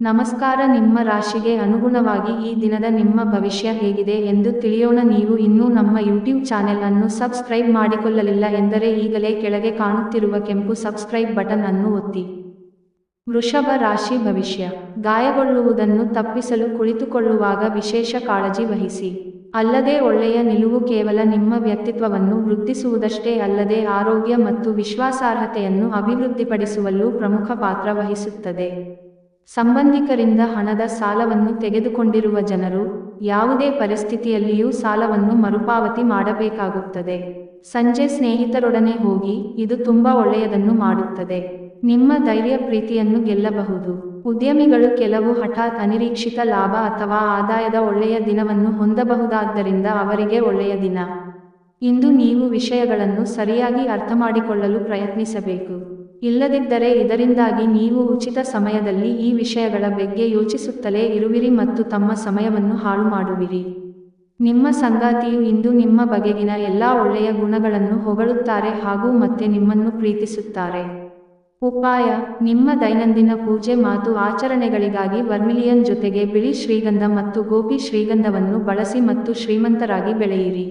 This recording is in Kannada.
ನಮಸ್ಕಾರ. ನಿಮ್ಮ ರಾಶಿಗೆ ಅನುಗುಣವಾಗಿ ಈ ದಿನದ ನಿಮ್ಮ ಭವಿಷ್ಯ ಹೇಗಿದೆ ಎಂದು ತಿಳಿಯೋಣ. ನೀವು ಇನ್ನೂ ನಮ್ಮ ಯೂಟ್ಯೂಬ್ ಚಾನೆಲ್ ಅನ್ನು ಸಬ್ಸ್ಕ್ರೈಬ್ ಮಾಡಿಕೊಳ್ಳಲಿಲ್ಲ ಎಂದರೆ ಈಗಲೇ ಕೆಳಗೆ ಕಾಣುತ್ತಿರುವ ಕೆಂಪು ಸಬ್ಸ್ಕ್ರೈಬ್ ಬಟನ್ ಅನ್ನು ಒತ್ತಿ. ವೃಷಭ ರಾಶಿ ಭವಿಷ್ಯ. ಗಾಯಗೊಳ್ಳುವುದನ್ನು ತಪ್ಪಿಸಲು ಕುಳಿತುಕೊಳ್ಳುವಾಗ ವಿಶೇಷ ಕಾಳಜಿ ವಹಿಸಿ. ಅಲ್ಲದೆ ಒಳ್ಳೆಯ ನಿಲುವು ಕೇವಲ ನಿಮ್ಮ ವ್ಯಕ್ತಿತ್ವವನ್ನು ವೃದ್ಧಿಸುವುದಷ್ಟೇ ಅಲ್ಲದೆ ಆರೋಗ್ಯ ಮತ್ತು ವಿಶ್ವಾಸಾರ್ಹತೆಯನ್ನು ಅಭಿವೃದ್ಧಿಪಡಿಸುವಲ್ಲೂ ಪ್ರಮುಖ ಪಾತ್ರ ವಹಿಸುತ್ತದೆ. ಸಂಬಂಧಿಕರಿಂದ ಹಣದ ಸಾಲವನ್ನು ತೆಗೆದುಕೊಂಡಿರುವ ಜನರು ಯಾವುದೇ ಪರಿಸ್ಥಿತಿಯಲ್ಲಿಯೂ ಸಾಲವನ್ನು ಮರುಪಾವತಿ ಮಾಡಬೇಕಾಗುತ್ತದೆ. ಸಂಜೆ ಸ್ನೇಹಿತರೊಡನೆ ಹೋಗಿ, ಇದು ತುಂಬಾ ಒಳ್ಳೆಯದನ್ನು ಮಾಡುತ್ತದೆ. ನಿಮ್ಮ ಧೈರ್ಯ ಪ್ರೀತಿಯನ್ನು ಗೆಲ್ಲಬಹುದು. ಉದ್ಯಮಿಗಳು ಕೆಲವು ಹಠಾತ್ ಅನಿರೀಕ್ಷಿತ ಲಾಭ ಅಥವಾ ಆದಾಯದ ಒಳ್ಳೆಯ ದಿನವನ್ನು ಹೊಂದಬಹುದಾದ್ದರಿಂದ ಅವರಿಗೆ ಒಳ್ಳೆಯ ದಿನ. ಇಂದು ನೀವು ವಿಷಯಗಳನ್ನು ಸರಿಯಾಗಿ ಅರ್ಥಮಾಡಿಕೊಳ್ಳಲು ಪ್ರಯತ್ನಿಸಬೇಕು. ಇಲ್ಲದಿದ್ದರೆ ಇದರಿಂದಾಗಿ ನೀವು ಉಚಿತ ಸಮಯದಲ್ಲಿ ಈ ವಿಷಯಗಳ ಬಗ್ಗೆ ಯೋಚಿಸುತ್ತಲೇ ಇರುವಿರಿ ಮತ್ತು ತಮ್ಮ ಸಮಯವನ್ನು ಹಾಳು ಮಾಡುವಿರಿ. ನಿಮ್ಮ ಸಂಗಾತಿಯು ಇಂದು ನಿಮ್ಮ ಬಗೆಗಿನ ಎಲ್ಲಾ ಒಳ್ಳೆಯ ಗುಣಗಳನ್ನು ಹೊಗಳುತ್ತಾರೆ ಹಾಗೂ ಮತ್ತೆ ನಿಮ್ಮನ್ನು ಪ್ರೀತಿಸುತ್ತಾರೆ. ಉಪಾಯ: ನಿಮ್ಮ ದೈನಂದಿನ ಪೂಜೆ ಮಾತು ಆಚರಣೆಗಳಿಗಾಗಿ ವರ್ಮಿಲಿಯನ್ ಜೊತೆಗೆ ಬಿಳಿ ಶ್ರೀಗಂಧ ಮತ್ತು ಗೋಪಿ ಶ್ರೀಗಂಧವನ್ನು ಬಳಸಿ ಮತ್ತು ಶ್ರೀಮಂತರಾಗಿ ಬೆಳೆಯಿರಿ.